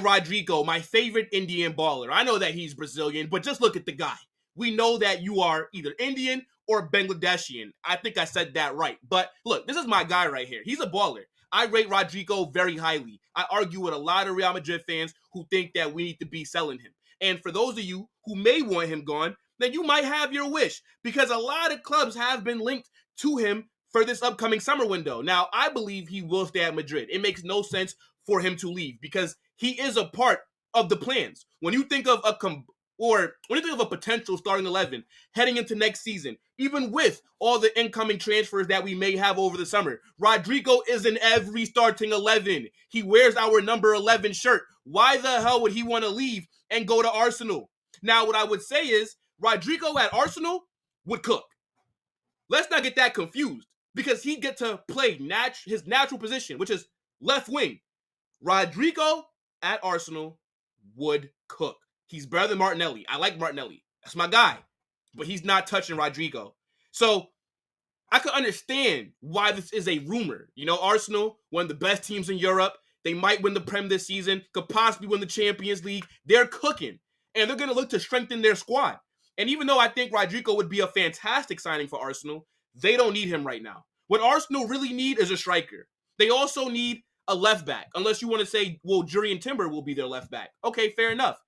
Rodrygo, my favorite Indian baller. I know that he's Brazilian, but just look at the guy. We know that you are either Indian or Bangladeshian. I think I said that right. But look, this is my guy right here. He's a baller. I rate Rodrygo very highly. I argue with a lot of Real Madrid fans who think that we need to be selling him. And for those of you who may want him gone, then you might have your wish, because a lot of clubs have been linked to him for this upcoming summer window. Now, I believe he will stay at Madrid. It makes no sense for him to leave because he is a part of the plans. When you think of a potential starting 11 heading into next season, even with all the incoming transfers that we may have over the summer, Rodrygo is in every starting 11. He wears our number 11 shirt. Why the hell would he want to leave and go to Arsenal? Now, what I would say is Rodrygo at Arsenal would cook. Let's not get that confused, because he'd get to play his natural position, which is left wing. Rodrygo at Arsenal would cook. He's better than Martinelli. I like Martinelli. That's my guy. But he's not touching Rodrygo. So I could understand why this is a rumor. You know, Arsenal, one of the best teams in Europe. They might win the Prem this season, could possibly win the Champions League. They're cooking, and they're going to look to strengthen their squad. And even though I think Rodrygo would be a fantastic signing for Arsenal, they don't need him right now. What Arsenal really need is a striker. They also need a left back, unless you want to say, well, Jurriën Timber will be their left back. Okay, fair enough.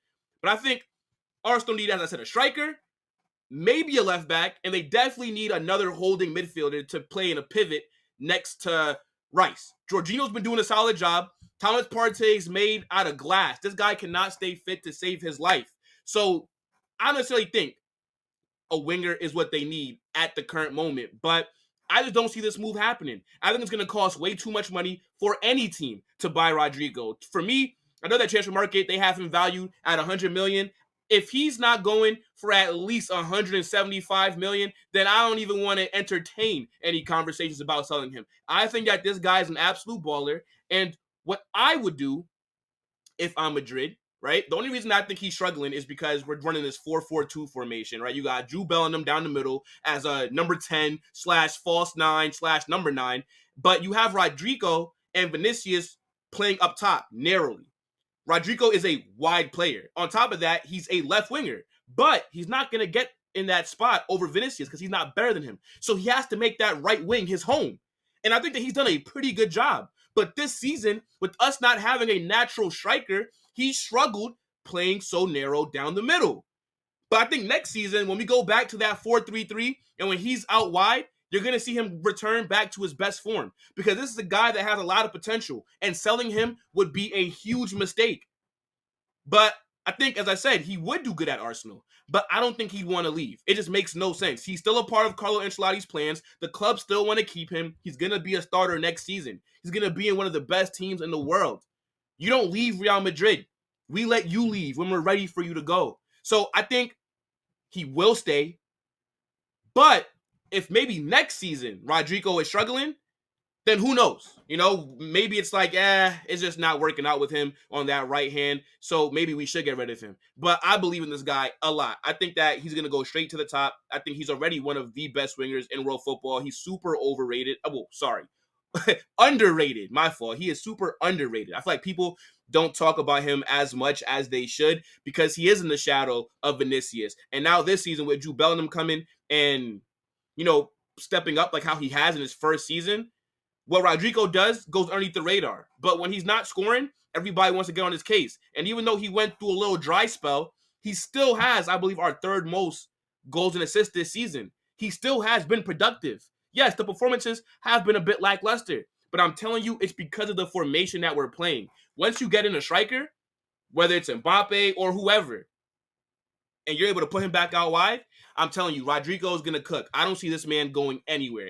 But I think Arsenal need, as I said, a striker, maybe a left back, and they definitely need another holding midfielder to play in a pivot next to Rice. Jorginho's been doing a solid job. Thomas Partey's made out of glass. This guy cannot stay fit to save his life. So I don't necessarily think a winger is what they need at the current moment, but I just don't see this move happening. I think it's going to cost way too much money for any team to buy Rodrygo. For me, I know that transfer market, they have him valued at $100 million. If he's not going for at least $175 million, then I don't even want to entertain any conversations about selling him. I think that this guy is an absolute baller, and what I would do if I'm Madrid, right? The only reason I think he's struggling is because we're running this 4-4-2 formation, right? You got Jude Bellingham down the middle as a number 10 / false 9 / number 9, but you have Rodrygo and Vinicius playing up top narrowly. Rodrygo is a wide player. On top of that, he's a left winger, but he's not going to get in that spot over Vinicius because he's not better than him. So he has to make that right wing his home. And I think that he's done a pretty good job. But this season, with us not having a natural striker, he struggled playing so narrow down the middle. But I think next season, when we go back to that 4-3-3, and when he's out wide, you're going to see him return back to his best form, because this is a guy that has a lot of potential, and selling him would be a huge mistake. But I think, as I said, he would do good at Arsenal, but I don't think he'd want to leave. It just makes no sense. He's still a part of Carlo Ancelotti's plans. The club still want to keep him. He's going to be a starter next season. He's going to be in one of the best teams in the world. You don't leave Real Madrid. We let you leave when we're ready for you to go. So I think he will stay. But if maybe next season Rodrygo is struggling, then who knows? You know, maybe it's like, it's just not working out with him on that right hand, so maybe we should get rid of him. But I believe in this guy a lot. I think that he's going to go straight to the top. I think he's already one of the best wingers in world football. He's super overrated. Underrated. My fault. He is super underrated. I feel like people don't talk about him as much as they should because he is in the shadow of Vinicius. And now this season with Jude Bellingham coming and, you know, stepping up like how he has in his first season, what Rodrygo does goes underneath the radar. But when he's not scoring, everybody wants to get on his case. And even though he went through a little dry spell, he still has, I believe, our third most goals and assists this season. He still has been productive. Yes, the performances have been a bit lackluster, but I'm telling you, it's because of the formation that we're playing. Once you get in a striker, whether it's Mbappé or whoever, and you're able to put him back out wide, I'm telling you, Rodrygo is going to cook. I don't see this man going anywhere.